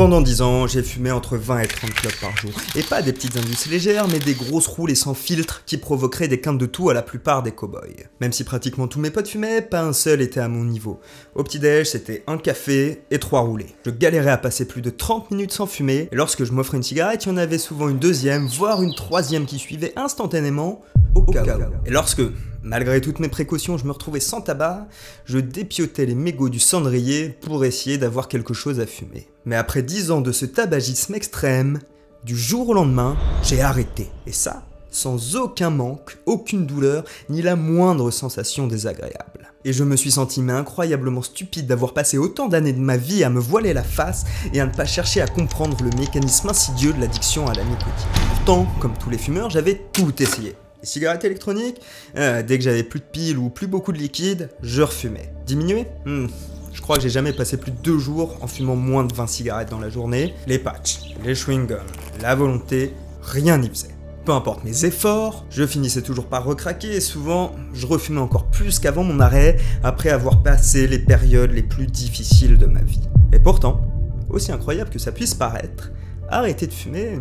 Pendant 10 ans, j'ai fumé entre 20 et 30 clopes par jour. Et pas des petites indus légères, mais des grosses roulées sans filtre qui provoqueraient des quintes de tout à la plupart des cow-boys. Même si pratiquement tous mes potes fumaient, pas un seul était à mon niveau. Au petit-déj, c'était un café et 3 roulées. Je galérais à passer plus de 30 minutes sans fumer, et lorsque je m'offrais une cigarette, il y en avait souvent une deuxième, voire une troisième qui suivait instantanément au cas où. Et lorsque, malgré toutes mes précautions, je me retrouvais sans tabac, je dépiotais les mégots du cendrier pour essayer d'avoir quelque chose à fumer. Mais après 10 ans de ce tabagisme extrême, du jour au lendemain, j'ai arrêté. Et ça, sans aucun manque, aucune douleur, ni la moindre sensation désagréable. Et je me suis senti incroyablement stupide d'avoir passé autant d'années de ma vie à me voiler la face et à ne pas chercher à comprendre le mécanisme insidieux de l'addiction à la nicotine. Pourtant, comme tous les fumeurs, j'avais tout essayé. Les cigarettes électroniques, dès que j'avais plus de piles ou plus beaucoup de liquide, je refumais. Diminuer Je crois que j'ai jamais passé plus de 2 jours en fumant moins de 20 cigarettes dans la journée. Les patchs, les chewing-gums, la volonté, rien n'y faisait. Peu importe mes efforts, je finissais toujours par recraquer et souvent, je refumais encore plus qu'avant mon arrêt, après avoir passé les périodes les plus difficiles de ma vie. Et pourtant, aussi incroyable que ça puisse paraître, arrêter de fumer,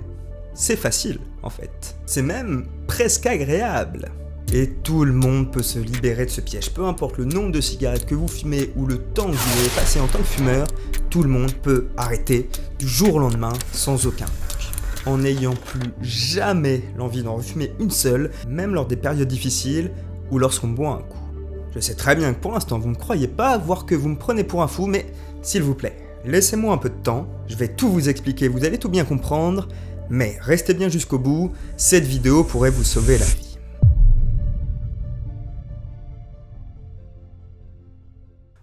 c'est facile en fait. C'est même presque agréable. Et tout le monde peut se libérer de ce piège. Peu importe le nombre de cigarettes que vous fumez ou le temps que vous avez passé en tant que fumeur, tout le monde peut arrêter du jour au lendemain sans aucun manque. En n'ayant plus jamais l'envie d'en refumer une seule, même lors des périodes difficiles ou lorsqu'on boit un coup. Je sais très bien que pour l'instant vous ne me croyez pas, voire que vous me prenez pour un fou, mais s'il vous plaît, laissez-moi un peu de temps, je vais tout vous expliquer, vous allez tout bien comprendre, mais restez bien jusqu'au bout, cette vidéo pourrait vous sauver la vie.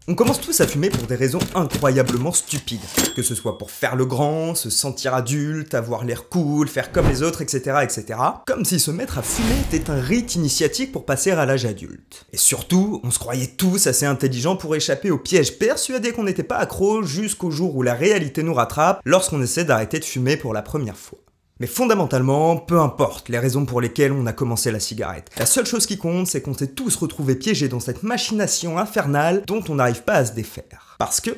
On commence tous à fumer pour des raisons incroyablement stupides. Que ce soit pour faire le grand, se sentir adulte, avoir l'air cool, faire comme les autres, etc., etc. Comme si se mettre à fumer était un rite initiatique pour passer à l'âge adulte. Et surtout, on se croyait tous assez intelligents pour échapper au piège, persuadés qu'on n'était pas accro jusqu'au jour où la réalité nous rattrape lorsqu'on essaie d'arrêter de fumer pour la première fois. Mais fondamentalement, peu importe les raisons pour lesquelles on a commencé la cigarette. La seule chose qui compte, c'est qu'on s'est tous retrouvés piégés dans cette machination infernale dont on n'arrive pas à se défaire. Parce que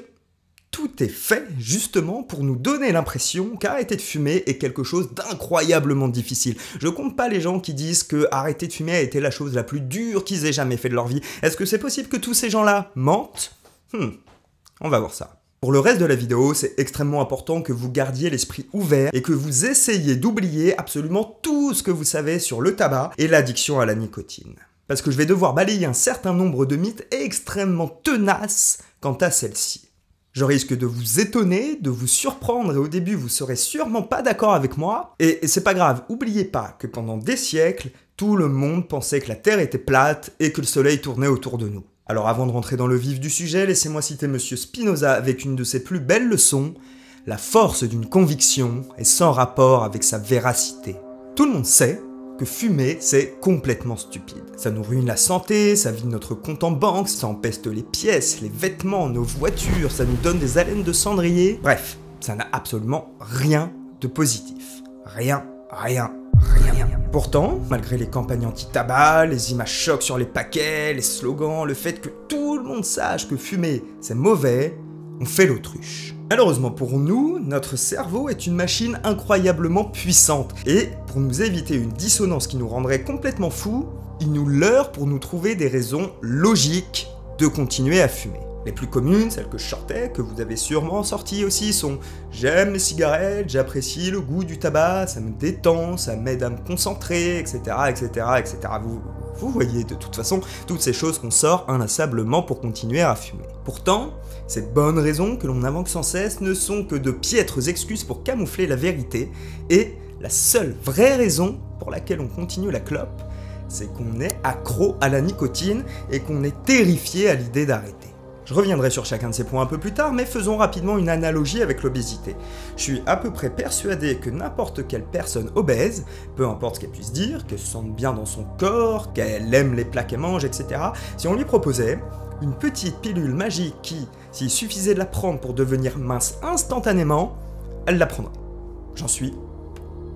tout est fait justement pour nous donner l'impression qu'arrêter de fumer est quelque chose d'incroyablement difficile. Je compte pas les gens qui disent que arrêter de fumer a été la chose la plus dure qu'ils aient jamais fait de leur vie. Est-ce que c'est possible que tous ces gens-là mentent ? On va voir ça. Pour le reste de la vidéo, c'est extrêmement important que vous gardiez l'esprit ouvert et que vous essayiez d'oublier absolument tout ce que vous savez sur le tabac et l'addiction à la nicotine. Parce que je vais devoir balayer un certain nombre de mythes extrêmement tenaces quant à celle-ci. Je risque de vous étonner, de vous surprendre et au début vous serez sûrement pas d'accord avec moi. Et c'est pas grave, oubliez pas que pendant des siècles, tout le monde pensait que la Terre était plate et que le soleil tournait autour de nous. Alors avant de rentrer dans le vif du sujet, laissez-moi citer Monsieur Spinoza avec une de ses plus belles leçons. La force d'une conviction est sans rapport avec sa véracité. Tout le monde sait que fumer, c'est complètement stupide. Ça nous ruine la santé, ça vide notre compte en banque, ça empeste les pièces, les vêtements, nos voitures, ça nous donne des haleines de cendrier. Bref, ça n'a absolument rien de positif. Rien. Pourtant, malgré les campagnes anti-tabac, les images chocs sur les paquets, les slogans, le fait que tout le monde sache que fumer c'est mauvais, on fait l'autruche. Malheureusement pour nous, notre cerveau est une machine incroyablement puissante et pour nous éviter une dissonance qui nous rendrait complètement fous, il nous leurre pour nous trouver des raisons logiques de continuer à fumer. Les plus communes, celles que je sortais, que vous avez sûrement sorties aussi, sont « j'aime les cigarettes, j'apprécie le goût du tabac, ça me détend, ça m'aide à me concentrer, etc. etc., etc. » Vous voyez de toute façon toutes ces choses qu'on sort inlassablement pour continuer à fumer. Pourtant, ces bonnes raisons que l'on invoque sans cesse ne sont que de piètres excuses pour camoufler la vérité, et la seule vraie raison pour laquelle on continue la clope, c'est qu'on est accro à la nicotine et qu'on est terrifié à l'idée d'arrêter. Je reviendrai sur chacun de ces points un peu plus tard, mais faisons rapidement une analogie avec l'obésité. Je suis à peu près persuadé que n'importe quelle personne obèse, peu importe ce qu'elle puisse dire, qu'elle se sente bien dans son corps, qu'elle aime les plats qu'elle mange, etc., si on lui proposait une petite pilule magique qui, s'il suffisait de la prendre pour devenir mince instantanément, elle la prendrait. J'en suis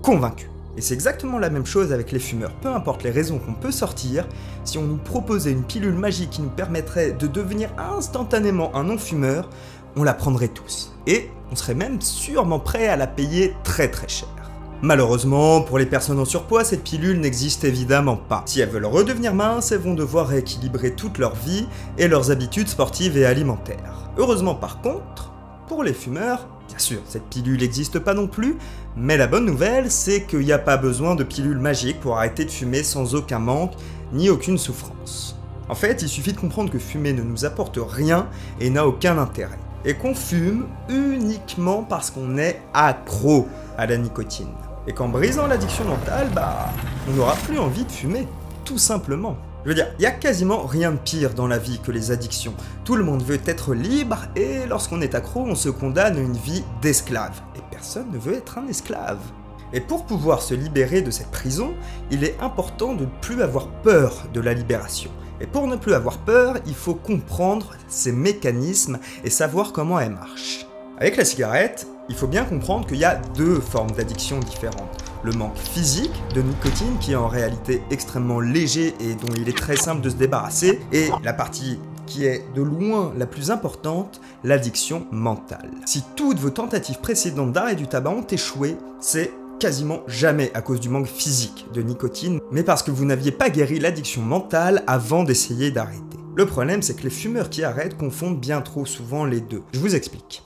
convaincu. Et c'est exactement la même chose avec les fumeurs. Peu importe les raisons qu'on peut sortir, si on nous proposait une pilule magique qui nous permettrait de devenir instantanément un non-fumeur, on la prendrait tous. Et on serait même sûrement prêt à la payer très très cher. Malheureusement, pour les personnes en surpoids, cette pilule n'existe évidemment pas. Si elles veulent redevenir minces, elles vont devoir rééquilibrer toute leur vie et leurs habitudes sportives et alimentaires. Heureusement par contre, pour les fumeurs, bien sûr, cette pilule n'existe pas non plus, mais la bonne nouvelle, c'est qu'il n'y a pas besoin de pilule magique pour arrêter de fumer sans aucun manque, ni aucune souffrance. En fait, il suffit de comprendre que fumer ne nous apporte rien et n'a aucun intérêt. Et qu'on fume uniquement parce qu'on est accro à la nicotine. Et qu'en brisant l'addiction mentale, on n'aura plus envie de fumer, tout simplement. Je veux dire, il n'y a quasiment rien de pire dans la vie que les addictions. Tout le monde veut être libre, et lorsqu'on est accro, on se condamne à une vie d'esclave. Et personne ne veut être un esclave. Et pour pouvoir se libérer de cette prison, il est important de ne plus avoir peur de la libération. Et pour ne plus avoir peur, il faut comprendre ses mécanismes et savoir comment elles marchent. Avec la cigarette, il faut bien comprendre qu'il y a deux formes d'addiction différentes. Le manque physique de nicotine, qui est en réalité extrêmement léger et dont il est très simple de se débarrasser, et la partie qui est de loin la plus importante, l'addiction mentale. Si toutes vos tentatives précédentes d'arrêt du tabac ont échoué, c'est quasiment jamais à cause du manque physique de nicotine, mais parce que vous n'aviez pas guéri l'addiction mentale avant d'essayer d'arrêter. Le problème, c'est que les fumeurs qui arrêtent confondent bien trop souvent les deux. Je vous explique.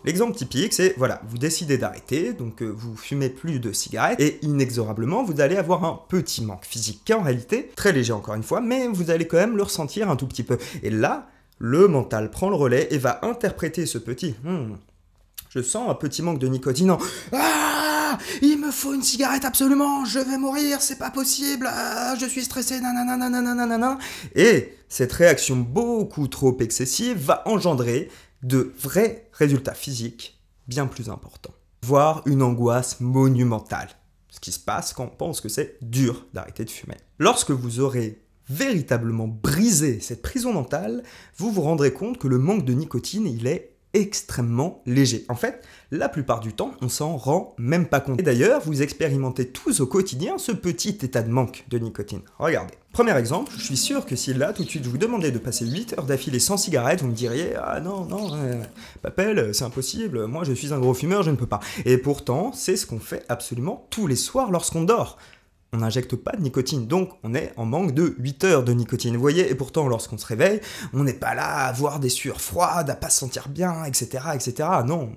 L'exemple typique, c'est, voilà, vous décidez d'arrêter, donc vous fumez plus de cigarettes, et inexorablement, vous allez avoir un petit manque physique, qui est en réalité très léger encore une fois, mais vous allez quand même le ressentir un tout petit peu. Et là, le mental prend le relais et va interpréter ce petit « je sens un petit manque de nicotine en « Ah, il me faut une cigarette absolument, je vais mourir, c'est pas possible, je suis stressé, nanana. » Et cette réaction beaucoup trop excessive va engendrer de vrais résultats physiques bien plus importants, voire une angoisse monumentale. Ce qui se passe quand on pense que c'est dur d'arrêter de fumer. Lorsque vous aurez véritablement brisé cette prison mentale, vous vous rendrez compte que le manque de nicotine, il est extrêmement léger. En fait, la plupart du temps, on s'en rend même pas compte. Et d'ailleurs, vous expérimentez tous au quotidien ce petit état de manque de nicotine. Regardez. Premier exemple, je suis sûr que si là, tout de suite, je vous demandais de passer 8 heures d'affilée sans cigarette, vous me diriez « Ah non, Papel, c'est impossible, moi je suis un gros fumeur, je ne peux pas. » Et pourtant, c'est ce qu'on fait absolument tous les soirs lorsqu'on dort. On n'injecte pas de nicotine, donc on est en manque de 8 heures de nicotine, vous voyez, et pourtant lorsqu'on se réveille, on n'est pas là à avoir des sueurs froides, à pas se sentir bien, etc., etc., non,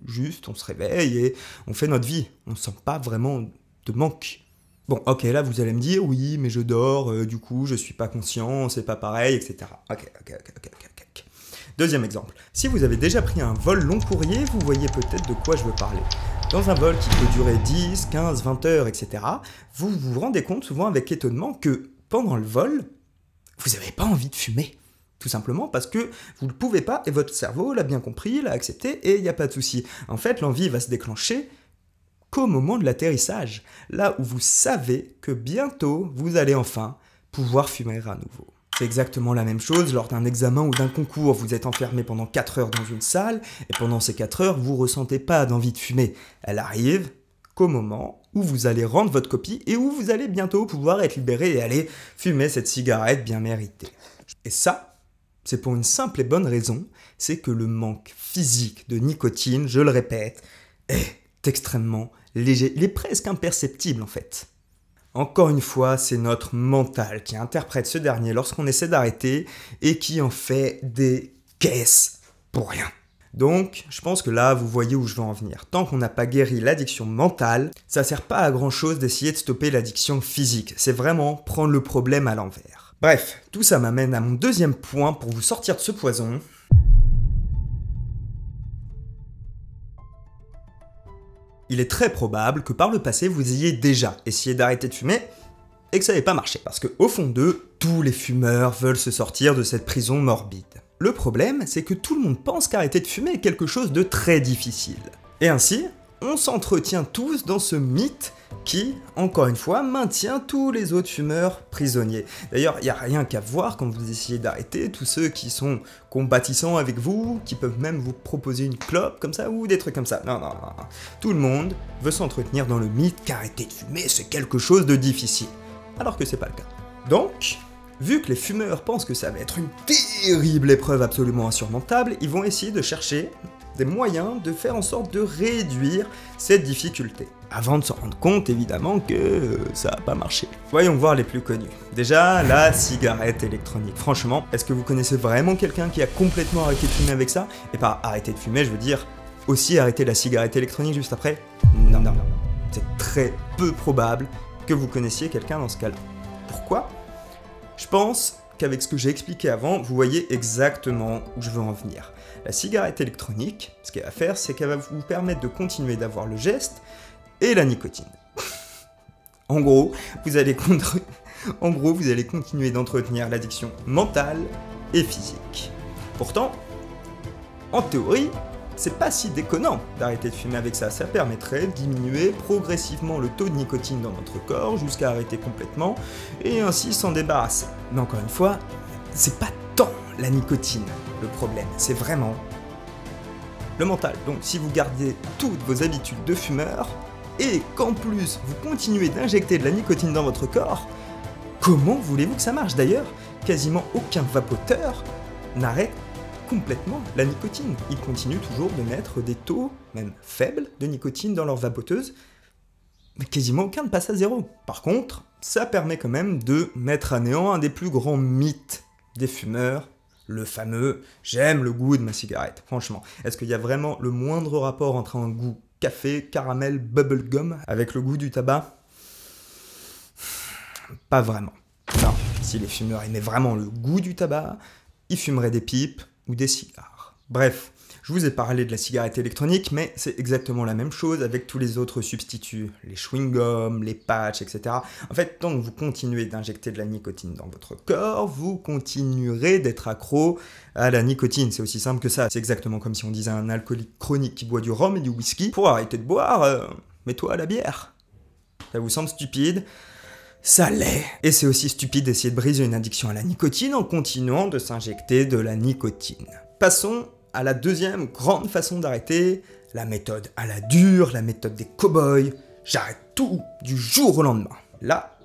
juste on se réveille et on fait notre vie, on ne sent pas vraiment de manque. Bon, ok, là vous allez me dire, oui, mais je dors, du coup je suis pas conscient, c'est pas pareil, etc. Ok. Deuxième exemple, si vous avez déjà pris un vol long courrier, vous voyez peut-être de quoi je veux parler. Dans un vol qui peut durer 10, 15, 20 heures, etc., vous vous rendez compte souvent avec étonnement que pendant le vol, vous n'avez pas envie de fumer. Tout simplement parce que vous ne pouvez pas et votre cerveau l'a bien compris, l'a accepté et il n'y a pas de souci. En fait, l'envie va se déclencher qu'au moment de l'atterrissage, là où vous savez que bientôt vous allez enfin pouvoir fumer à nouveau. C'est exactement la même chose lors d'un examen ou d'un concours. Vous êtes enfermé pendant 4 heures dans une salle, et pendant ces 4 heures, vous ne ressentez pas d'envie de fumer. Elle arrive qu'au moment où vous allez rendre votre copie et où vous allez bientôt pouvoir être libéré et aller fumer cette cigarette bien méritée. Et ça, c'est pour une simple et bonne raison, c'est que le manque physique de nicotine, je le répète, est extrêmement léger. Il est presque imperceptible en fait. Encore une fois, c'est notre mental qui interprète ce dernier lorsqu'on essaie d'arrêter et qui en fait des caisses pour rien. Donc, je pense que là, vous voyez où je veux en venir. Tant qu'on n'a pas guéri l'addiction mentale, ça sert pas à grand chose d'essayer de stopper l'addiction physique. C'est vraiment prendre le problème à l'envers. Bref, tout ça m'amène à mon deuxième point pour vous sortir de ce poison. Il est très probable que par le passé, vous ayez déjà essayé d'arrêter de fumer et que ça n'avait pas marché. Parce qu'au fond d'eux, tous les fumeurs veulent se sortir de cette prison morbide. Le problème, c'est que tout le monde pense qu'arrêter de fumer est quelque chose de très difficile. Et ainsi, on s'entretient tous dans ce mythe qui, encore une fois, maintient tous les autres fumeurs prisonniers. D'ailleurs, il n'y a rien qu'à voir quand vous essayez d'arrêter, tous ceux qui sont compatissants avec vous, qui peuvent même vous proposer une clope comme ça, ou des trucs comme ça. Non. Tout le monde veut s'entretenir dans le mythe qu'arrêter de fumer, c'est quelque chose de difficile. Alors que c'est pas le cas. Donc, Vu que les fumeurs pensent que ça va être une terrible épreuve absolument insurmontable, ils vont essayer de chercher des moyens de faire en sorte de réduire cette difficulté. Avant de se rendre compte, évidemment, que ça n'a pas marché. Voyons voir les plus connus. Déjà, la cigarette électronique. Franchement, est-ce que vous connaissez vraiment quelqu'un qui a complètement arrêté de fumer avec ça? Et par arrêter de fumer, je veux dire aussi arrêter la cigarette électronique juste après? Non. C'est très peu probable que vous connaissiez quelqu'un dans ce cas-là. Pourquoi? Je pense qu'avec ce que j'ai expliqué avant, vous voyez exactement où je veux en venir. La cigarette électronique, ce qu'elle va faire, c'est qu'elle va vous permettre de continuer d'avoir le geste et la nicotine. En gros, vous allez continuer d'entretenir l'addiction mentale et physique. Pourtant, en théorie, c'est pas si déconnant d'arrêter de fumer avec ça. Ça permettrait de diminuer progressivement le taux de nicotine dans notre corps jusqu'à arrêter complètement et ainsi s'en débarrasser. Mais encore une fois, c'est pas tant la nicotine le problème, c'est vraiment le mental. Donc si vous gardez toutes vos habitudes de fumeur et qu'en plus vous continuez d'injecter de la nicotine dans votre corps, comment voulez-vous que ça marche? D'ailleurs, quasiment aucun vapoteur n'arrête complètement la nicotine. Ils continuent toujours de mettre des taux, même faibles, de nicotine dans leur vapoteuse, mais quasiment aucun ne passe à zéro. Par contre, ça permet quand même de mettre à néant un des plus grands mythes des fumeurs, le fameux « j'aime le goût de ma cigarette ». Franchement, est-ce qu'il y a vraiment le moindre rapport entre un goût café, caramel, bubblegum avec le goût du tabac? Pas vraiment. Non, si les fumeurs aimaient vraiment le goût du tabac, ils fumeraient des pipes ou des cigares. Bref, je vous ai parlé de la cigarette électronique, mais c'est exactement la même chose avec tous les autres substituts, les chewing-gums, les patchs, etc. En fait, tant que vous continuez d'injecter de la nicotine dans votre corps, vous continuerez d'être accro à la nicotine. C'est aussi simple que ça. C'est exactement comme si on disait à un alcoolique chronique qui boit du rhum et du whisky, pour arrêter de boire, mets-toi à la bière. Ça vous semble stupide? Ça l'est. Et c'est aussi stupide d'essayer de briser une addiction à la nicotine en continuant de s'injecter de la nicotine. Passons à la deuxième grande façon d'arrêter, la méthode à la dure, la méthode des cow-boys. J'arrête tout du jour au lendemain. Là,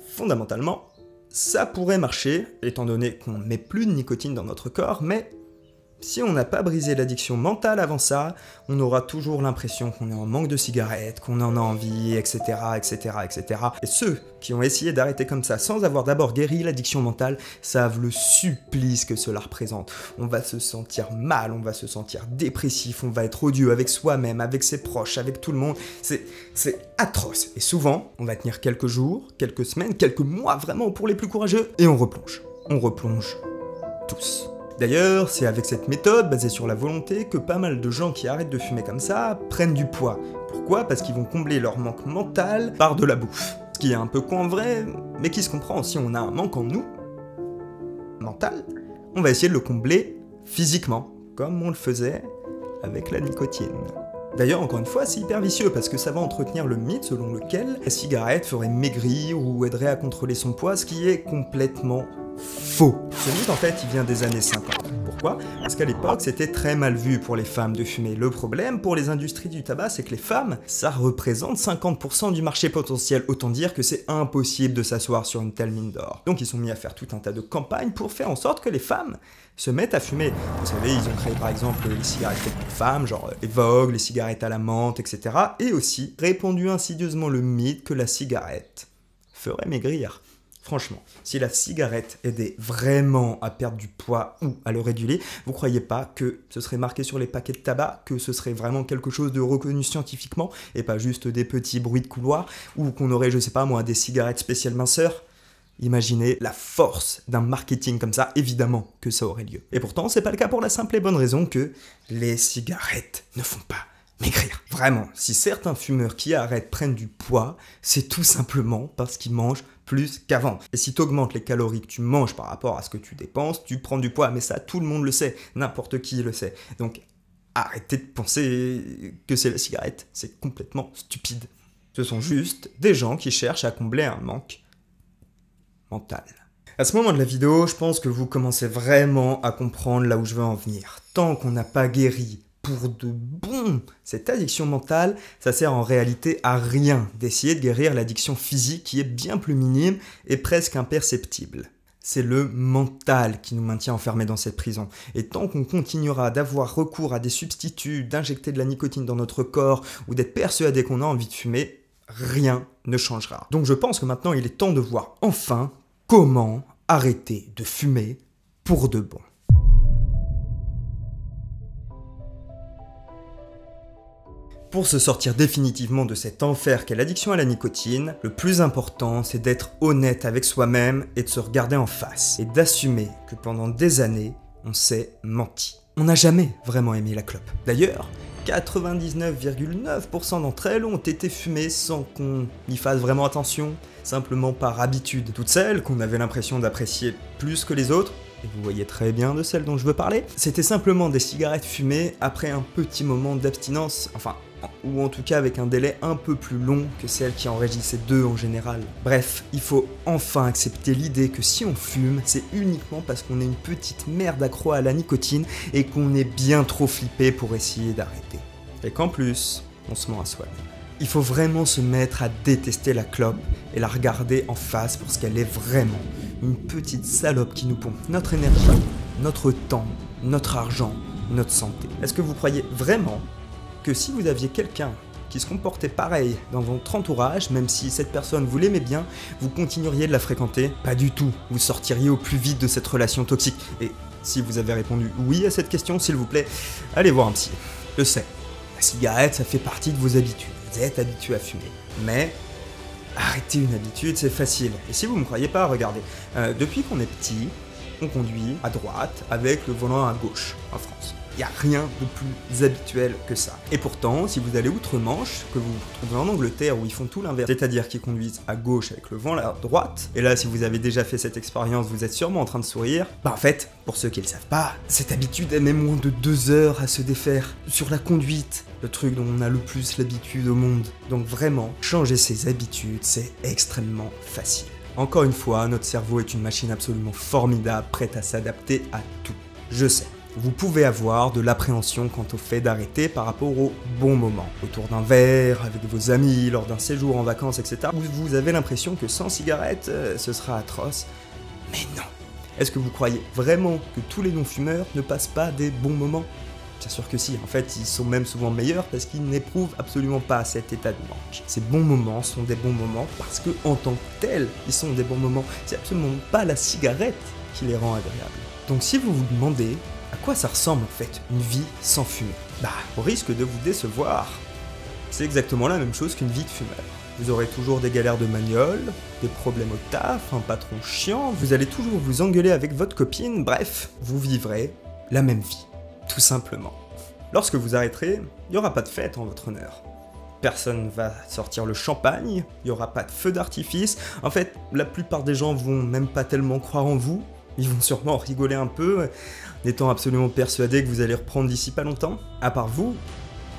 fondamentalement, ça pourrait marcher, étant donné qu'on ne met plus de nicotine dans notre corps, mais si on n'a pas brisé l'addiction mentale avant ça, on aura toujours l'impression qu'on est en manque de cigarettes, qu'on en a envie, etc., etc., etc. Et ceux qui ont essayé d'arrêter comme ça sans avoir d'abord guéri l'addiction mentale savent le supplice que cela représente. On va se sentir mal, on va se sentir dépressif, on va être odieux avec soi-même, avec ses proches, avec tout le monde. C'est atroce. Et souvent, on va tenir quelques jours, quelques semaines, quelques mois vraiment pour les plus courageux, et on replonge. On replonge tous. D'ailleurs, c'est avec cette méthode, basée sur la volonté, que pas mal de gens qui arrêtent de fumer comme ça prennent du poids. Pourquoi? Parce qu'ils vont combler leur manque mental par de la bouffe. Ce qui est un peu con en vrai, mais qui se comprend. Si on a un manque en nous, mental, on va essayer de le combler physiquement, comme on le faisait avec la nicotine. D'ailleurs, encore une fois, c'est hyper vicieux, parce que ça va entretenir le mythe selon lequel la cigarette ferait maigrir ou aiderait à contrôler son poids, ce qui est complètement faux. Ce mythe, en fait, il vient des années 50. Pourquoi? Parce qu'à l'époque, c'était très mal vu pour les femmes de fumer. Le problème pour les industries du tabac, c'est que les femmes, ça représente 50% du marché potentiel. Autant dire que c'est impossible de s'asseoir sur une telle mine d'or. Donc ils sont mis à faire tout un tas de campagnes pour faire en sorte que les femmes se mettent à fumer. Vous savez, ils ont créé par exemple les cigarettes faites pour femmes, genre les Vogue, les cigarettes à la menthe, etc. Et aussi répandu insidieusement le mythe que la cigarette ferait maigrir. Franchement, si la cigarette aidait vraiment à perdre du poids ou à le réguler, vous croyez pas que ce serait marqué sur les paquets de tabac, que ce serait vraiment quelque chose de reconnu scientifiquement, et pas juste des petits bruits de couloir, ou qu'on aurait, je sais pas moi, des cigarettes spéciales minceurs? Imaginez la force d'un marketing comme ça, évidemment que ça aurait lieu. Et pourtant, c'est pas le cas pour la simple et bonne raison que les cigarettes ne font pas maigrir. Vraiment, si certains fumeurs qui arrêtent prennent du poids, c'est tout simplement parce qu'ils mangent plus qu'avant. Et si tu augmentes les calories que tu manges par rapport à ce que tu dépenses, tu prends du poids. Mais ça, tout le monde le sait, n'importe qui le sait. Donc arrêtez de penser que c'est la cigarette, c'est complètement stupide. Ce sont juste des gens qui cherchent à combler un manque mental. À ce moment de la vidéo, je pense que vous commencez vraiment à comprendre là où je veux en venir. Tant qu'on n'a pas guéri pour de bon cette addiction mentale, ça sert en réalité à rien d'essayer de guérir l'addiction physique qui est bien plus minime et presque imperceptible. C'est le mental qui nous maintient enfermés dans cette prison. Et tant qu'on continuera d'avoir recours à des substituts, d'injecter de la nicotine dans notre corps ou d'être persuadé qu'on a envie de fumer, rien ne changera. Donc je pense que maintenant il est temps de voir enfin comment arrêter de fumer pour de bon. Pour se sortir définitivement de cet enfer qu'est l'addiction à la nicotine, le plus important c'est d'être honnête avec soi-même et de se regarder en face et d'assumer que pendant des années, on s'est menti. On n'a jamais vraiment aimé la clope. D'ailleurs, 99,9% d'entre elles ont été fumées sans qu'on y fasse vraiment attention, simplement par habitude. Toutes celles qu'on avait l'impression d'apprécier plus que les autres, et vous voyez très bien de celles dont je veux parler, c'était simplement des cigarettes fumées après un petit moment d'abstinence, enfin, ou en tout cas avec un délai un peu plus long que celles qui enregistraient d'eux en général. Bref, il faut enfin accepter l'idée que si on fume, c'est uniquement parce qu'on est une petite merde accro à la nicotine et qu'on est bien trop flippé pour essayer d'arrêter. Et qu'en plus, on se ment à soi-même. Il faut vraiment se mettre à détester la clope et la regarder en face pour ce qu'elle est vraiment. Une petite salope qui nous pompe notre énergie, notre temps, notre argent, notre santé. Est-ce que vous croyez vraiment que si vous aviez quelqu'un qui se comportait pareil dans votre entourage, même si cette personne vous l'aimait bien, vous continueriez de la fréquenter? Pas du tout. Vous sortiriez au plus vite de cette relation toxique. Et si vous avez répondu oui à cette question, s'il vous plaît, allez voir un psy. Je sais, la cigarette, ça fait partie de vos habitudes. Vous êtes habitué à fumer. Mais arrêter une habitude, c'est facile. Et si vous ne me croyez pas, regardez. Depuis qu'on est petit, on conduit à droite avec le volant à gauche en France. Il n'y a rien de plus habituel que ça. Et pourtant, si vous allez outre-Manche, que vous vous retrouvez en Angleterre où ils font tout l'inverse, c'est-à-dire qu'ils conduisent à gauche avec le vent à droite, et là si vous avez déjà fait cette expérience, vous êtes sûrement en train de sourire, bah en fait, pour ceux qui ne le savent pas, cette habitude elle met moins de 2 heures à se défaire. Sur la conduite, le truc dont on a le plus l'habitude au monde. Donc vraiment, changer ses habitudes, c'est extrêmement facile. Encore une fois, notre cerveau est une machine absolument formidable, prête à s'adapter à tout. Je sais. Vous pouvez avoir de l'appréhension quant au fait d'arrêter par rapport au bon moment. Autour d'un verre, avec vos amis, lors d'un séjour en vacances, etc. Vous avez l'impression que sans cigarette, ce sera atroce. Mais non. Est-ce que vous croyez vraiment que tous les non-fumeurs ne passent pas des bons moments? Bien sûr que si, en fait, ils sont même souvent meilleurs parce qu'ils n'éprouvent absolument pas cet état de manque. Ces bons moments sont des bons moments parce que, en tant que tels, ils sont des bons moments. C'est absolument pas la cigarette qui les rend agréables. Donc si vous vous demandez à quoi ça ressemble en fait une vie sans fumer, bah, au risque de vous décevoir, c'est exactement la même chose qu'une vie de fumeur. Vous aurez toujours des galères de magnole, des problèmes au taf, un patron chiant, vous allez toujours vous engueuler avec votre copine, bref, vous vivrez la même vie, tout simplement. Lorsque vous arrêterez, il n'y aura pas de fête en votre honneur. Personne va sortir le champagne, il n'y aura pas de feu d'artifice, en fait, la plupart des gens vont même pas tellement croire en vous, ils vont sûrement rigoler un peu, en étant absolument persuadés que vous allez reprendre d'ici pas longtemps. À part vous,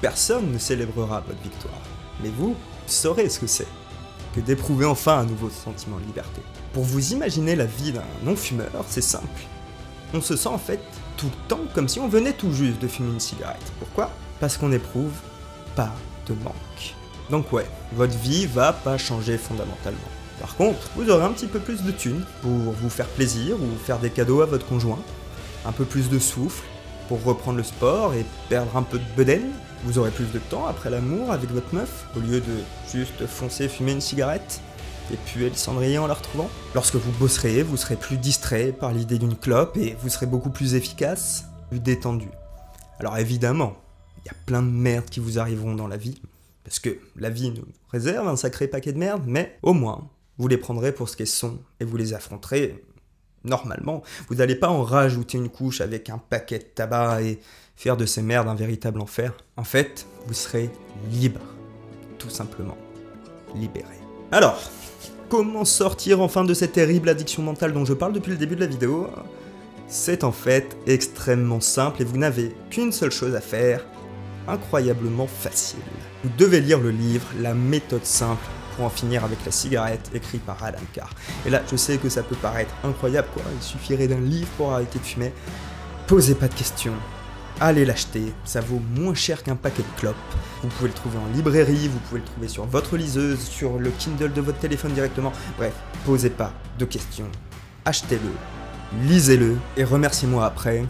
personne ne célébrera votre victoire. Mais vous saurez ce que c'est que d'éprouver enfin un nouveau sentiment de liberté. Pour vous imaginer la vie d'un non-fumeur, c'est simple. On se sent en fait tout le temps comme si on venait tout juste de fumer une cigarette. Pourquoi? Parce qu'on n'éprouve pas de manque. Donc ouais, votre vie va pas changer fondamentalement. Par contre, vous aurez un petit peu plus de thunes pour vous faire plaisir ou faire des cadeaux à votre conjoint, un peu plus de souffle pour reprendre le sport et perdre un peu de bedaine. Vous aurez plus de temps après l'amour avec votre meuf, au lieu de juste foncer fumer une cigarette et puer le cendrier en la retrouvant. Lorsque vous bosserez, vous serez plus distrait par l'idée d'une clope et vous serez beaucoup plus efficace, plus détendu. Alors évidemment, il y a plein de merdes qui vous arriveront dans la vie, parce que la vie nous réserve un sacré paquet de merdes, mais au moins, vous les prendrez pour ce qu'elles sont et vous les affronterez normalement. Vous n'allez pas en rajouter une couche avec un paquet de tabac et faire de ces merdes un véritable enfer. En fait, vous serez libre. Tout simplement. Libéré. Alors, comment sortir enfin de cette terrible addiction mentale dont je parle depuis le début de la vidéo? C'est en fait extrêmement simple et vous n'avez qu'une seule chose à faire, incroyablement facile. Vous devez lire le livre « La méthode simple pour en finir avec la cigarette » écrit par Alan Carr. Et là, je sais que ça peut paraître incroyable, quoi. Il suffirait d'un livre pour arrêter de fumer. Posez pas de questions. Allez l'acheter, ça vaut moins cher qu'un paquet de clopes. Vous pouvez le trouver en librairie, vous pouvez le trouver sur votre liseuse, sur le Kindle de votre téléphone directement. Bref, posez pas de questions. achetez-le, lisez-le, et remerciez-moi après.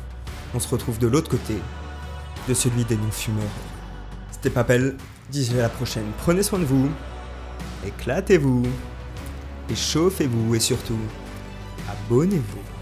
On se retrouve de l'autre côté, de celui des non-fumeurs. C'était Papel, disons à la prochaine. Prenez soin de vous, éclatez-vous, et chauffez-vous, et surtout, abonnez-vous.